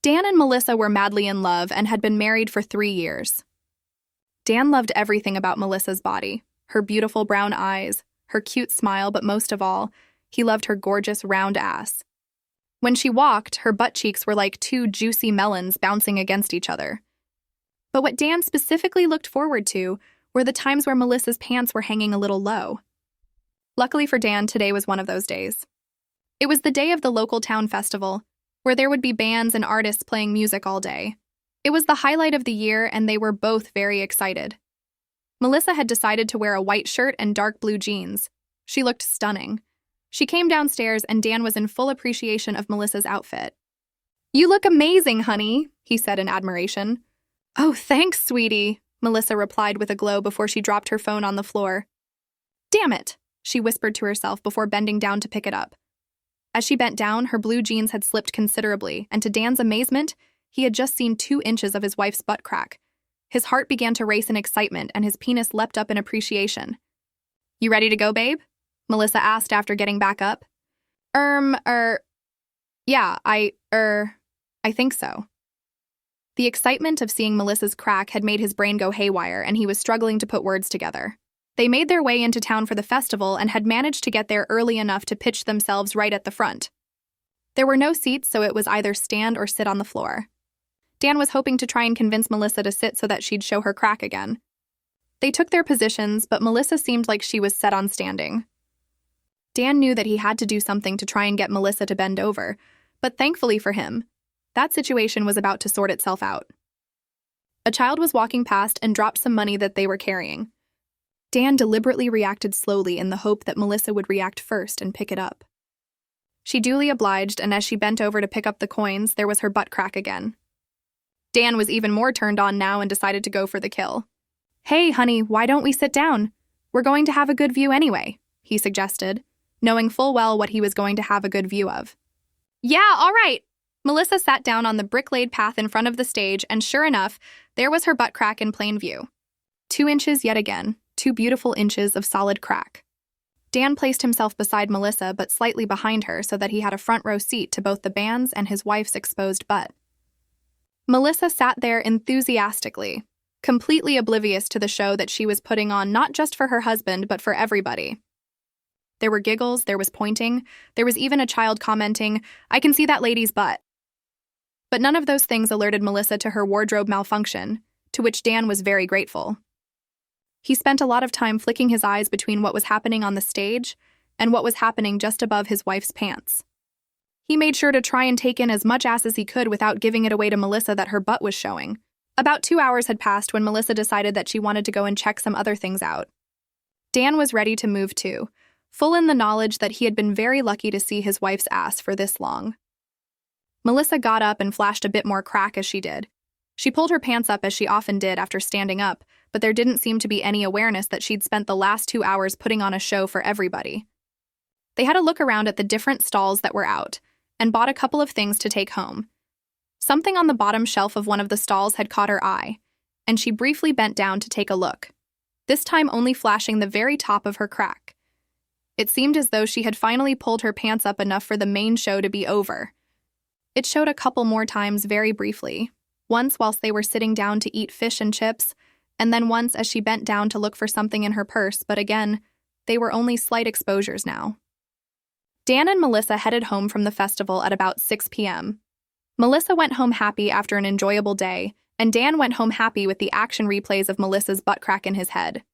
Dan and Melissa were madly in love and had been married for 3 years. Dan loved everything about Melissa's body, her beautiful brown eyes, her cute smile, but most of all, he loved her gorgeous round ass. When she walked, her butt cheeks were like 2 juicy melons bouncing against each other. But what Dan specifically looked forward to were the times where Melissa's pants were hanging a little low. Luckily for Dan, today was one of those days. It was the day of the local town festival, where there would be bands and artists playing music all day. It was the highlight of the year, and they were both very excited. Melissa had decided to wear a white shirt and dark blue jeans. She looked stunning. She came downstairs, and Dan was in full appreciation of Melissa's outfit. "You look amazing, honey," he said in admiration. "Oh, thanks, sweetie," Melissa replied with a glow before she dropped her phone on the floor. "Damn it," she whispered to herself before bending down to pick it up. As she bent down, her blue jeans had slipped considerably, and to Dan's amazement, he had just seen 2 inches of his wife's butt crack. His heart began to race in excitement, and his penis leapt up in appreciation. "You ready to go, babe?" Melissa asked after getting back up. Yeah, I think so." The excitement of seeing Melissa's crack had made his brain go haywire, and he was struggling to put words together. They made their way into town for the festival and had managed to get there early enough to pitch themselves right at the front. There were no seats, so it was either stand or sit on the floor. Dan was hoping to try and convince Melissa to sit so that she'd show her crack again. They took their positions, but Melissa seemed like she was set on standing. Dan knew that he had to do something to try and get Melissa to bend over, but thankfully for him, that situation was about to sort itself out. A child was walking past and dropped some money that they were carrying. Dan deliberately reacted slowly in the hope that Melissa would react first and pick it up. She duly obliged, and as she bent over to pick up the coins, there was her butt crack again. Dan was even more turned on now and decided to go for the kill. "Hey, honey, why don't we sit down? We're going to have a good view anyway," he suggested, knowing full well what he was going to have a good view of. "Yeah, all right." Melissa sat down on the brick-laid path in front of the stage, and sure enough, there was her butt crack in plain view. 2 inches yet again, 2 beautiful inches of solid crack. Dan placed himself beside Melissa, but slightly behind her so that he had a front-row seat to both the bands and his wife's exposed butt. Melissa sat there enthusiastically, completely oblivious to the show that she was putting on not just for her husband, but for everybody. There were giggles, there was pointing, there was even a child commenting, "I can see that lady's butt." But none of those things alerted Melissa to her wardrobe malfunction, to which Dan was very grateful. He spent a lot of time flicking his eyes between what was happening on the stage and what was happening just above his wife's pants. He made sure to try and take in as much ass as he could without giving it away to Melissa that her butt was showing. About 2 hours had passed when Melissa decided that she wanted to go and check some other things out. Dan was ready to move too, full in the knowledge that he had been very lucky to see his wife's ass for this long. Melissa got up and flashed a bit more crack as she did. She pulled her pants up as she often did after standing up, but there didn't seem to be any awareness that she'd spent the last 2 hours putting on a show for everybody. They had a look around at the different stalls that were out, and bought a couple of things to take home. Something on the bottom shelf of one of the stalls had caught her eye, and she briefly bent down to take a look, this time only flashing the very top of her crack. It seemed as though she had finally pulled her pants up enough for the main show to be over. It showed a couple more times very briefly, once whilst they were sitting down to eat fish and chips, and then once as she bent down to look for something in her purse, but again, they were only slight exposures now. Dan and Melissa headed home from the festival at about 6 p.m. Melissa went home happy after an enjoyable day, and Dan went home happy with the action replays of Melissa's butt crack in his head.